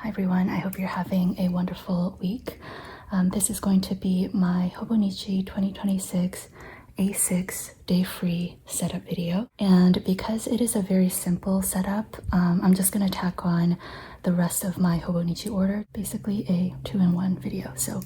Hi everyone, I hope you're having a wonderful week. This is going to be my Hobonichi 2026 A6 day free setup video. And because it is a very simple setup, I'm just going to tack on the rest of my Hobonichi order, basically a 2-in-1 video. So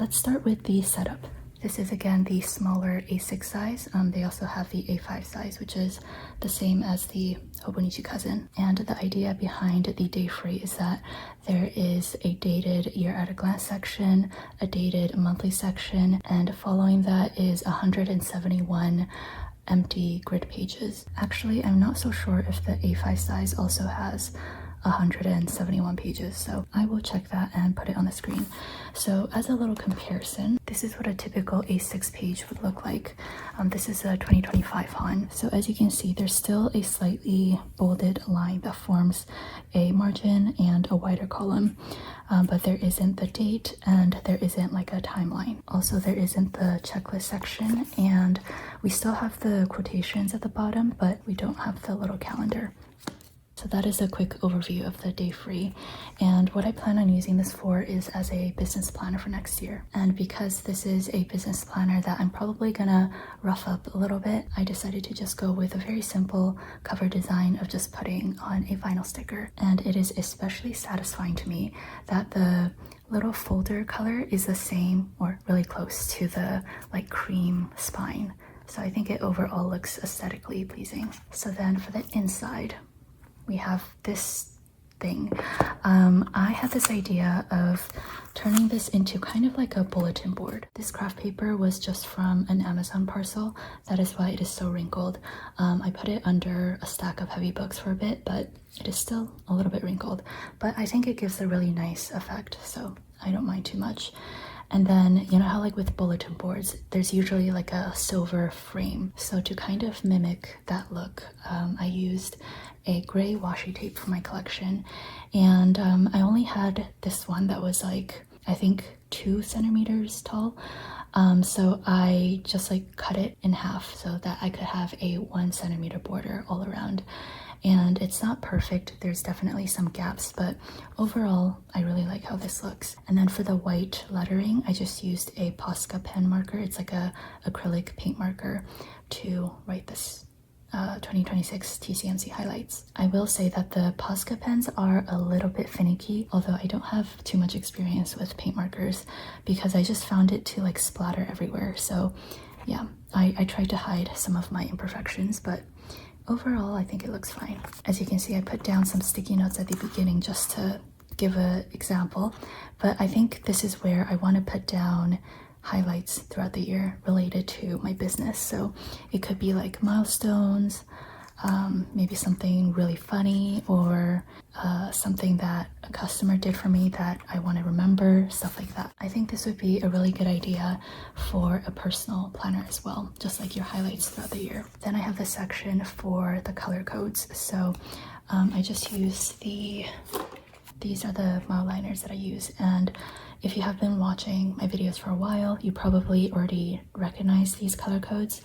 let's start with the setup. This is again the smaller A6 size. They also have the A5 size, which is the same as the Hobonichi Cousin. And the idea behind the day free is that there is a dated year at a glance section, a dated monthly section, and following that is 171 empty grid pages. Actually, I'm not so sure if the A5 size also has 171 pages, so I will check that and put it on the screen. So as a little comparison, this is what a typical A6 page would look like. This is a 2025 Han. So as you can see, there's still a slightly bolded line that forms a margin and a wider column, but there isn't the date and there isn't like a timeline. Also, there isn't the checklist section, and we still have the quotations at the bottom, but we don't have the little calendar. So that is a quick overview of the day free, and what I plan on using this for is as a business planner for next year. And because this is a business planner that I'm probably gonna rough up a little bit, I decided to just go with a very simple cover design of just putting on a vinyl sticker. And it is especially satisfying to me that the little folder color is the same or really close to the like cream spine. So I think it overall looks aesthetically pleasing. So then for the inside, we have this thing. I had this idea of turning this into kind of like a bulletin board. This craft paper was just from an Amazon parcel. That is why it is so wrinkled. I put it under a stack of heavy books for a bit, but it is still a little bit wrinkled. But I think it gives a really nice effect, so I don't mind too much. And then, you know how like with bulletin boards, there's usually like a silver frame. So to kind of mimic that look, I used a gray washi tape for my collection. And I only had this one that was like, I think 2 centimeters tall. So I just like cut it in half so that I could have a 1 centimeter border all around. And it's not perfect, there's definitely some gaps, but overall I really like how this looks. And then for the white lettering, I just used a Posca pen marker. It's like a acrylic paint marker to write this 2026 TCMC highlights. I will say that the Posca pens are a little bit finicky, although I don't have too much experience with paint markers because I just found it to like splatter everywhere. So yeah, I tried to hide some of my imperfections, but overall, I think it looks fine. As you can see, I put down some sticky notes at the beginning just to give an example, but I think this is where I want to put down highlights throughout the year related to my business. So it could be like milestones, maybe something really funny, or something that a customer did for me that I want to remember, stuff like that. I think this would be a really good idea for a personal planner as well, just like your highlights throughout the year. Then I have the section for the color codes. So I just use these are the Mildliners that I use, and if you have been watching my videos for a while, you probably already recognize these color codes.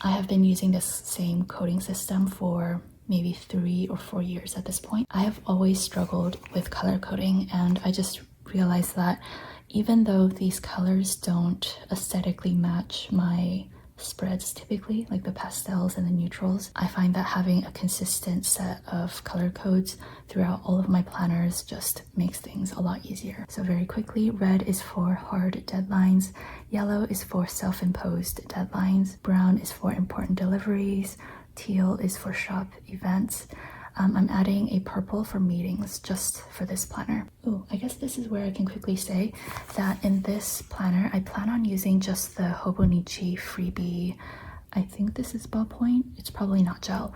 I have been using this same coding system for maybe 3 or 4 years at this point. I have always struggled with color coding, and I just realized that even though these colors don't aesthetically match my spreads typically, like the pastels and the neutrals, I find that having a consistent set of color codes throughout all of my planners just makes things a lot easier. So very quickly, red is for hard deadlines, yellow is for self-imposed deadlines, brown is for important deliveries, teal is for shop events. I'm adding a purple for meetings just for this planner. Oh, I guess this is where I can quickly say that in this planner, I plan on using just the Hobonichi freebie, I think this is ballpoint, it's probably not gel,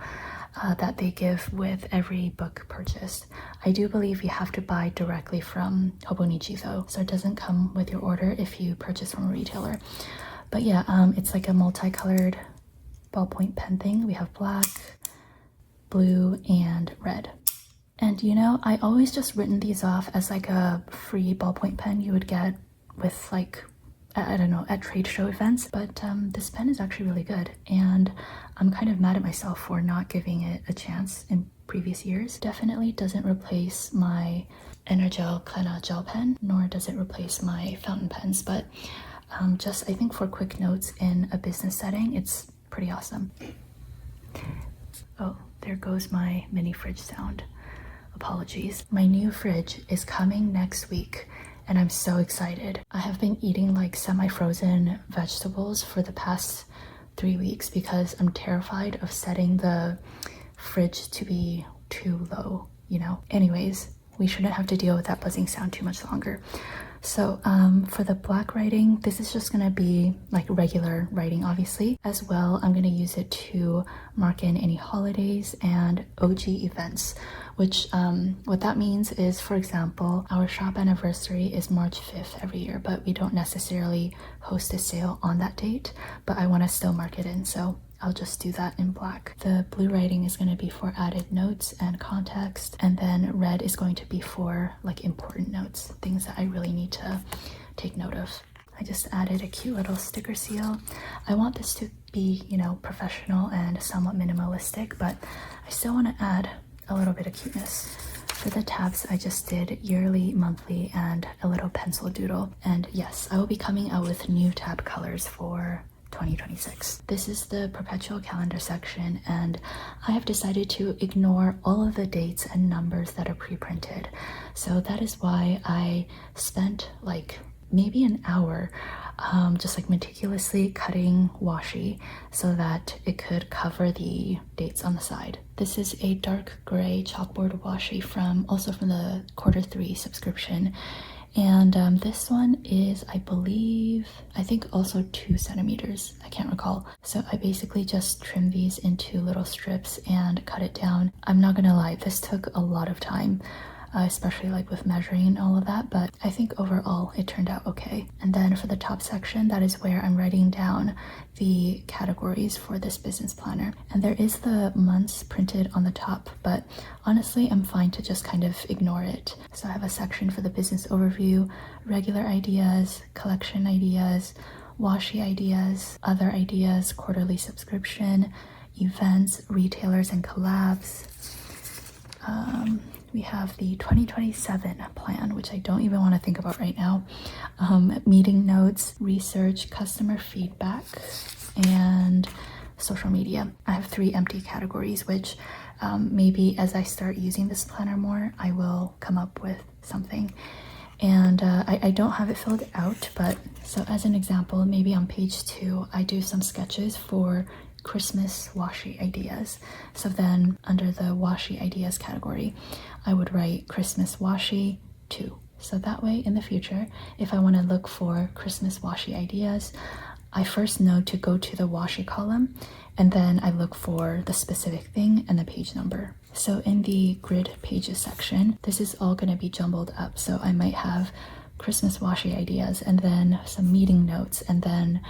that they give with every book purchased. I do believe you have to buy directly from Hobonichi though, so it doesn't come with your order if you purchase from a retailer. But yeah, it's like a multicolored ballpoint pen thing. We have black, blue, and red. And you know, I always just written these off as like a free ballpoint pen you would get with like, I don't know, at trade show events, but this pen is actually really good, and I'm kind of mad at myself for not giving it a chance in previous years. Definitely doesn't replace my Energel Clena gel pen, nor does it replace my fountain pens, but just I think for quick notes in a business setting, it's pretty awesome. Oh, there goes my mini fridge sound. Apologies. My new fridge is coming next week and I'm so excited. I have been eating like semi-frozen vegetables for the past 3 weeks because I'm terrified of setting the fridge to be too low, you know? Anyways, we shouldn't have to deal with that buzzing sound too much longer. So for the black writing, this is just gonna be like regular writing, obviously. As well, I'm gonna use it to mark in any holidays and OG events, which what that means is, for example, our shop anniversary is March 5th every year, but we don't necessarily host a sale on that date, but I wanna still mark it in, so I'll just do that in black. The blue writing is going to be for added notes and context, and then red is going to be for like important notes, things that I really need to take note of. I just added a cute little sticker seal. I want this to be, you know, professional and somewhat minimalistic, but I still want to add a little bit of cuteness. For the tabs, I just did yearly, monthly, and a little pencil doodle. And yes, I will be coming out with new tab colors for 2026. This is the perpetual calendar section, and I have decided to ignore all of the dates and numbers that are pre-printed. So that is why I spent like maybe an hour just like meticulously cutting washi so that it could cover the dates on the side. This is a dark gray chalkboard washi from the Q3 subscription. And this one is, I think also 2 centimeters. I can't recall. So I basically just trimmed these into little strips and cut it down. I'm not gonna lie, this took a lot of time, especially like with measuring and all of that, but I think overall it turned out okay. And then for the top section, that is where I'm writing down the categories for this business planner. And there is the months printed on the top, but honestly, I'm fine to just kind of ignore it. So I have a section for the business overview, regular ideas, collection ideas, washi ideas, other ideas, quarterly subscription, events, retailers and collabs. We have the 2027 plan, which I don't even want to think about right now. Meeting notes, research, customer feedback, and social media. I have 3 empty categories, which maybe as I start using this planner more, I will come up with something. And I don't have it filled out, but so as an example, maybe on page 2, I do some sketches for Christmas washi ideas. So then under the washi ideas category, I would write Christmas washi 2. So that way in the future, if I want to look for Christmas washi ideas, I first know to go to the washi column, and then I look for the specific thing and the page number. So in the grid pages section, this is all going to be jumbled up. So I might have Christmas washi ideas, and then some meeting notes, and then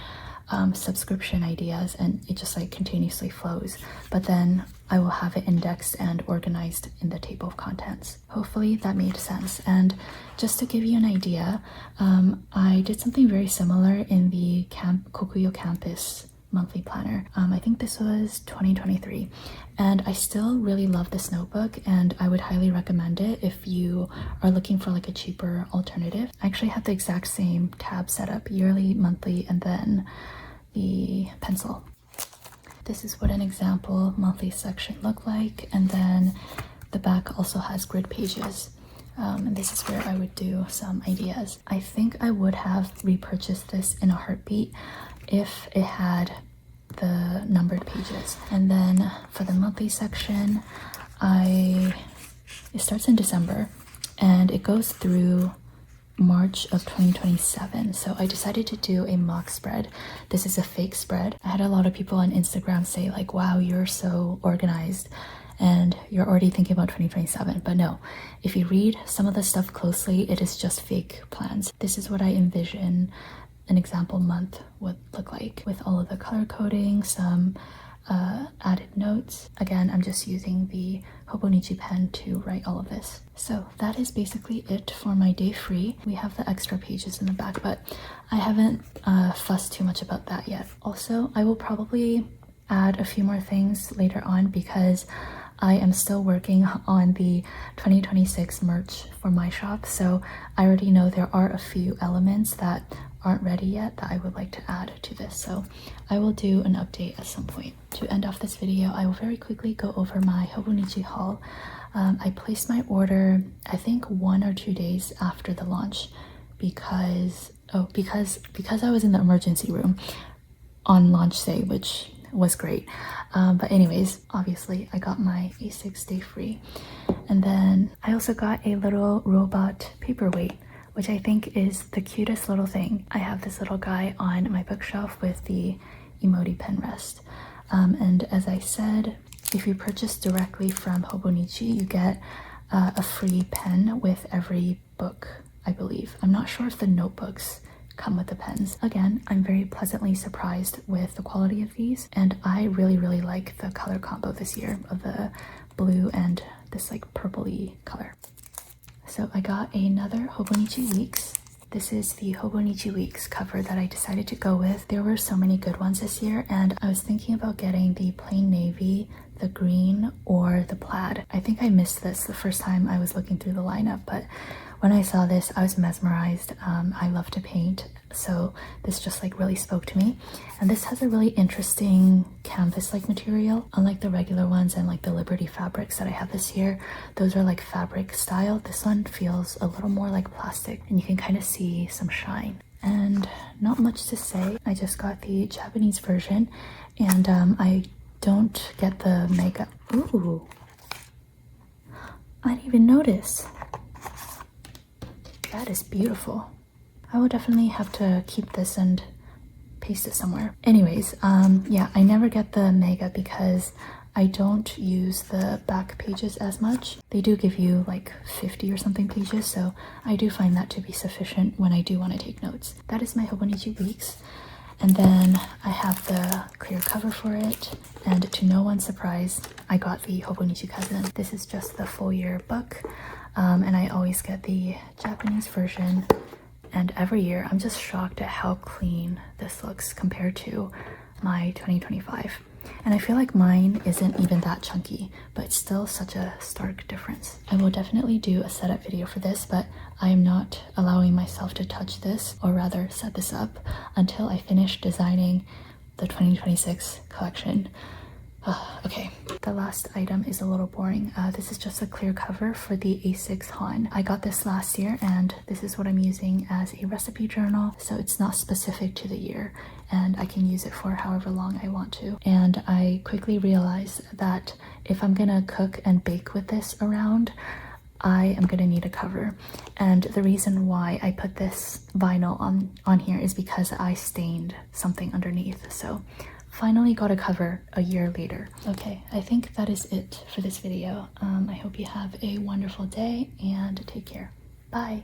subscription ideas, and it just like continuously flows. But then I will have it indexed and organized in the table of contents. Hopefully that made sense. And just to give you an idea, I did something very similar in the Kokuyo Campus monthly planner. I think this was 2023, and I still really love this notebook, and I would highly recommend it if you are looking for like a cheaper alternative. I actually have the exact same tab setup, yearly, monthly, and then the pencil. This is what an example monthly section looked like, and then the back also has grid pages. And this is where I would do some ideas. I think I would have repurchased this in a heartbeat if it had the numbered pages. And then for the monthly section, it starts in December and it goes through March of 2027. So I decided to do a mock spread. This is a fake spread. I had a lot of people on Instagram say like, wow, you're so organized and you're already thinking about 2027. But no, if you read some of the stuff closely, it is just fake plans. This is what I envision an example month would look like, with all of the color coding, some added notes. Again, I'm just using the Hobonichi pen to write all of this. So that is basically it for my day free. We have the extra pages in the back, but I haven't fussed too much about that yet. Also, I will probably add a few more things later on because I am still working on the 2026 merch for my shop, so I already know there are a few elements that aren't ready yet that I would like to add to this, so I will do an update at some point. To end off this video, I will very quickly go over my Hobonichi haul. I placed my order, I think 1 or 2 days after the launch because I was in the emergency room on launch day, which was great. But anyways, obviously I got my A6 day free. And then I also got a little robot paperweight, which I think is the cutest little thing. I have this little guy on my bookshelf with the emoji pen rest. And as I said, if you purchase directly from Hobonichi, you get a free pen with every book, I believe. I'm not sure if the notebooks come with the pens. Again, I'm very pleasantly surprised with the quality of these, and I really like the color combo this year of the blue and this like purpley color. So I got another Hobonichi Weeks. This is the Hobonichi Weeks cover that I decided to go with. There were so many good ones this year, and I was thinking about getting the plain navy, the green, or the plaid. I think I missed this the first time I was looking through the lineup, but when I saw this, I was mesmerized. I love to paint, so this just like really spoke to me. And this has a really interesting canvas-like material, unlike the regular ones and like the Liberty fabrics that I have this year. Those are like fabric style. This one feels a little more like plastic, and you can kind of see some shine. And not much to say. I just got the Japanese version, and I don't get the mega. Ooh, I didn't even notice. That is beautiful. I will definitely have to keep this and paste it somewhere. Anyways, yeah, I never get the mega because I don't use the back pages as much. They do give you like 50 or something pages, so I do find that to be sufficient when I do want to take notes. That is my Hobonichi Weeks. And then I have the clear cover for it, and to no one's surprise, I got the Hobonichi Cousin. This is just the full year book, and I always get the Japanese version, and every year I'm just shocked at how clean this looks compared to my 2025. And I feel like mine isn't even that chunky, but it's still such a stark difference. I will definitely do a setup video for this, but I am not allowing myself to touch this, or rather set this up, until I finish designing the 2026 collection. Okay, the last item is a little boring. This is just a clear cover for the A6 Han. I got this last year, and this is what I'm using as a recipe journal, so it's not specific to the year, and I can use it for however long I want to. And I quickly realized that if I'm gonna cook and bake with this around, I am gonna need a cover. And the reason why I put this vinyl on here is because I stained something underneath, so finally got a cover a year later. Okay, I think that is it for this video. I hope you have a wonderful day and take care. Bye.